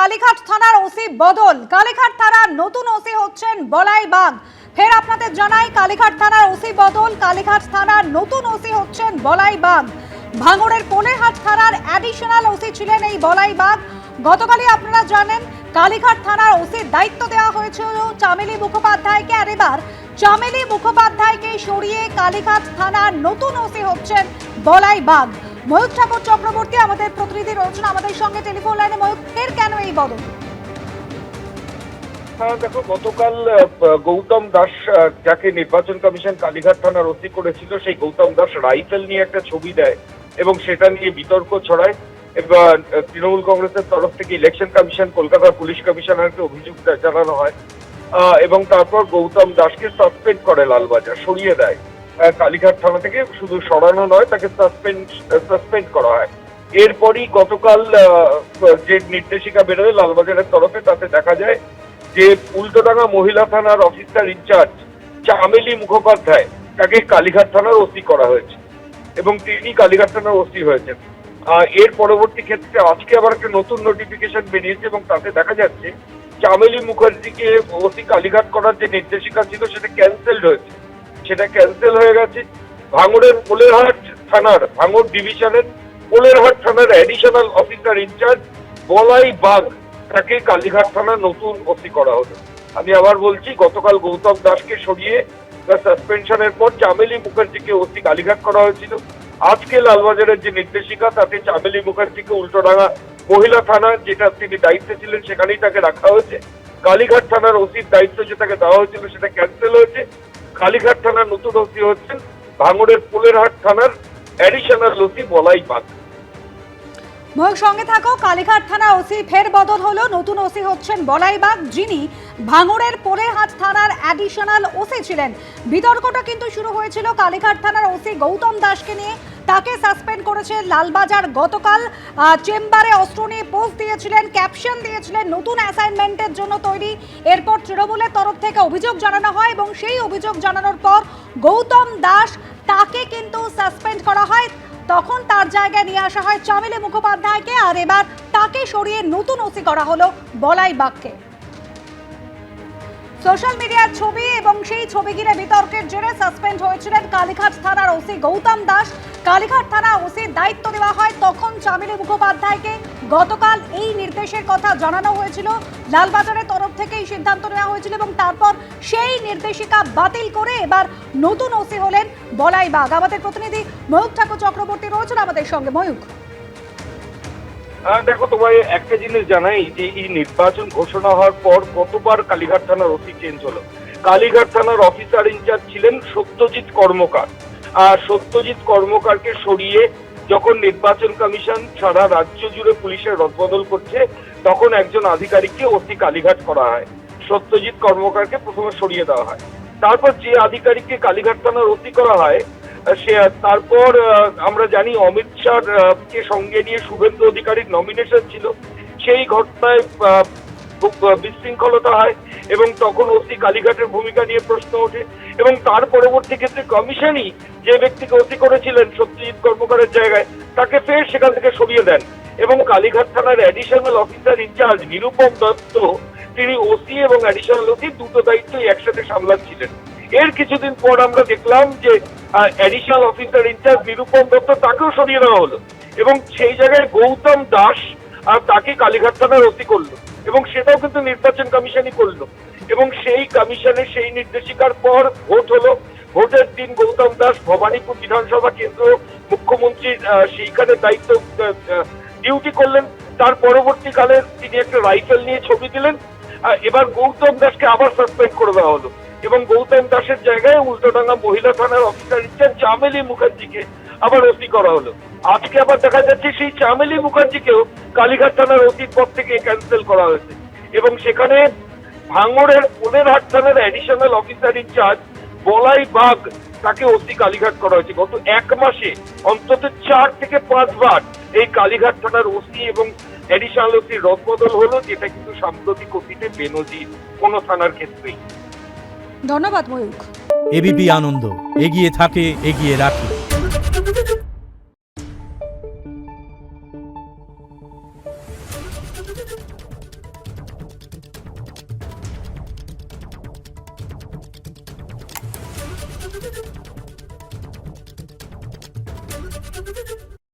কালীঘাট থানার ওসি বদল। কালীঘাট থানার নতুন ওসি হচ্ছেন বলাই বাগ। ফের আপনাদের জানাই, কালীঘাট থানার ওসি বদল। কালীঘাট থানার নতুন ওসি হচ্ছেন বলাই বাগ। ভাঙড়ের কোলেরহাট থানার অ্যাডিশনাল ওসি ছিলেন এই বলাই বাগ। গতকালই আপনারা জানেন কালীঘাট থানার ওসির দায়িত্ব দেওয়া হয়েছিল চামেলি মুখোপাধ্যায়কে, আর এবার চামেলি মুখোপাধ্যায়কে সরিয়ে কালীঘাট থানার নতুন ওসি হচ্ছেন বলাই বাগ। ময়ূক ঠাকুর চক্রবর্তী আমাদের প্রতিনিধি রয়েছেন আমাদের সঙ্গে টেলিফোন লাইনে। ময়ূক, ফের কেন এই বদল? দেখো, গতকাল গৌতম দাস, যাকে নির্বাচন কমিশন কালীঘাট থানার ওসি করেছিল, সেই গৌতম দাস রাইফেল নিয়ে একটা ছবি দেয় এবং সেটা নিয়ে বিতর্ক ছড়ায়। এবার তৃণমূল কংগ্রেসের তরফ থেকে ইলেকশন কমিশন, কলকাতার পুলিশ কমিশনারকে অভিযোগ জানানো হয় এবং তারপর গৌতম দাসকে সাসপেন্ড করে লালবাজার, সরিয়ে দেয় কালীঘাট থানা থেকে। শুধু সরানো নয়, তাকে সাসপেন্ড করা হয়। এরপরই গতকাল যে নির্দেশিকা বেরোয় লালবাজারের তরফে, তাতে দেখা যায় যে উল্টোডাঙ্গা মহিলা থানার অফিসার ইনচার্জ চামেলি মুখোপাধ্যায়, তাকে কালীঘাট থানার ওসি করা হয়েছে এবং তিনি কালীঘাট থানার ওসি হয়েছেন। এর পরবর্তী ক্ষেত্রে আজকে আবার একটা নতুন নোটিফিকেশন বেরিয়েছে এবং তাতে দেখা যাচ্ছে চামেলি মুখার্জিকে ওসি কালীঘাট করার যে নির্দেশিকা ছিল সেটা ক্যান্সেলড হয়েছে। সেটা ক্যান্সেল হয়ে গেছে। ভাঙড়ের কোলেরহাট থানার, ভাঙড় ডিভিশনের কোলেরহাট থানার অ্যাডিশনাল অফিসার ইনচার্জ বলাই বাগ, তাকে কালীঘাট থানার নতুন ওসি করা হলো। আমি আবার বলছি, গতকাল গৌতম দাসকে সরিয়ে সাসপেনশনের পর চামেলি মুখার্জিকে ওসি কালীঘাট করা হয়েছিল। আজকে লালবাজারের যে নির্দেশিকা, তাতে চামেলি মুখার্জিকে উল্টোডাঙ্গা মহিলা থানা, যেটা তিনি দায়িত্বে ছিলেন, সেখানেই তাকে রাখা হয়েছে। কালীঘাট থানার ওসির দায়িত্ব যেটাকে দেওয়া হয়েছিল সেটা ক্যান্সেল হয়েছে। কালীঘাট থানার নতুন ওসি হচ্ছেন ভাঙড়ের কোলেরহাট থানার অ্যাডিশনাল ওসি বলাই বাগ। ময়ূক, সঙ্গে থাকো। কালীঘাট থানা ওসি ফের বদল হলো, নতুন ওসি হচ্ছেন বলাই বাগ, যিনি ভাঙড়ের কোলেরহাট থানার অ্যাডিশনাল ওসি ছিলেন। বিতর্কটা কিন্তু শুরু হয়েছিল কালীঘাট থানার ওসি গৌতম দাসকে নিয়ে। তাকে সাসপেন্ড করেছে লালবাজার। গতকাল চেম্বারে অস্ত্র নিয়ে পোস্ট দিয়েছিলেন, ক্যাপশন দিয়েছিলেন নতুন অ্যাসাইনমেন্টের জন্য তৈরি। এরপর তৃণমূলের তরফ থেকে অভিযোগ জানানো হয় এবং সেই অভিযোগ জানানোর পর গৌতম দাস, তাকে কিন্তু সাসপেন্ড করা হয়। তখন তার জায়গায় নিয়ে আসা হয় চামেলি মুখোপাধ্যায়কে, আর এবার তাকে সরিয়ে নতুন ওসি করা হলো বলাই বাগকে। সোশ্যাল মিডিয়ার ছবি এবং সেই ছবি ঘিরে বিতর্কের জেরে সাসপেন্ড হয়েছিলেন কালীঘাট থানার ওসি গৌতম দাস। কালীঘাট থানা ওসির দায়িত্ব দেওয়া হয় তখন চামেলি মুখোপাধ্যায়কে। গতকাল এই নির্দেশের কথা জানানো হয়েছিল, লালবাজারের তরফ থেকে এই সিদ্ধান্ত নেওয়া হয়েছিল এবং তারপর সেই নির্দেশিকা বাতিল করে এবার নতুন ওসি হলেন বলাই বাগ। আমাদের প্রতিনিধি ময়ূক ঠাকুর চক্রবর্তী রয়েছেন আমাদের সঙ্গে। ময়ূক, দেখো, তোমায় একটা জিনিস জানাই যে এই নির্বাচন ঘোষণা হওয়ার পর কতবার কালীঘাট থানার ওসি চেঞ্জ হলো। কালীঘাট থানার অফিসার ইনচার্জ ছিলেন সত্যজিৎ কর্মকার। আর সত্যজিৎ কর্মকারকে সরিয়ে যখন নির্বাচন কমিশন সারা রাজ্য জুড়ে পুলিশের রদবদল করছে, তখন একজন আধিকারিককে ওসি কালীঘাট করা হয়। সত্যজিৎ কর্মকারকে প্রথমে সরিয়ে দেওয়া হয়। তারপর যে আধিকারিককে কালীঘাট থানার ওসি করা হয়, সে তারপর আমরা জানি অমিত শাহ কে সঙ্গে নিয়ে শুভেন্দু অধিকারীর নমিনেশন ছিল। সেই ঘটনায় বিশৃঙ্খলতা হয় এবং তখন ওসি কালীঘাটের ভূমিকা নিয়ে প্রশ্ন ওঠে এবং তার পরবর্তী ক্ষেত্রে কমিশনই যে ব্যক্তিকে ওসি করেছিলেন সত্যজিৎ কর্মকারের জায়গায়, তাকে ফের সেখান থেকে সরিয়ে দেন এবং কালীঘাট থানার additional officer incharge Nirupam Dutta, তিনি ওসি এবং অ্যাডিশনাল ওসি দুটো দায়িত্বই একসাথে সামলাচ্ছিলেন। এর কিছুদিন পর আমরা দেখলাম যে additional officer incharge Nirupam Dutta, তাকেও সরিয়ে দেওয়া হলো এবং সেই জায়গায় গৌতম দাস আর তাকে কালীঘাট থানার ওসি করলো এবং সেটাও কিন্তু নির্বাচন কমিশনই করলো এবং সেই কমিশনের সেই নির্দেশিকার পর ভোট হলো। ভোটের দিন গৌতম দাস ভবানীপুর বিধানসভা কেন্দ্র মুখ্যমন্ত্রীর সেইখানে দায়িত্ব ডিউটি করলেন। তার পরবর্তীকালে তিনি একটা রাইফেল নিয়ে ছবি দিলেন। এবার গৌতম দাসকে আবার সাসপেন্ড করে দেওয়া হলো এবং গৌতম দাসের জায়গায় উল্টোডাঙ্গা মহিলা থানার অফিসার ইনচার্জ চামেলি মুখার্জিকে আবার ওসি করা হলো। আজকে আবার দেখা যাচ্ছে সেই চামেলি মুখার্জিকেও কালীঘাট থানার ওসির পদ থেকে ক্যান্সেল করা হয়েছে এবং সেখানে ভাঙড়ের কোলেরহাট থানার অ্যাডিশনাল অফিসার ইনচার্জ বলাই বাগ, তাকে ওসি কালীঘাট করা হয়েছে। গত এক মাসে অন্তত 4 থেকে 5 বার এই কালীঘাট থানার ওসি এবং অ্যাডিশনাল ওসির রদবদল হলো, যেটা কিন্তু সাম্প্রতিক অতীতে বেনজির কোনো থানার ক্ষেত্রেই। ধন্যবাদ ময়ূক। এবিপি আনন্দ, এগিয়ে থাকে, এগিয়ে রাখে।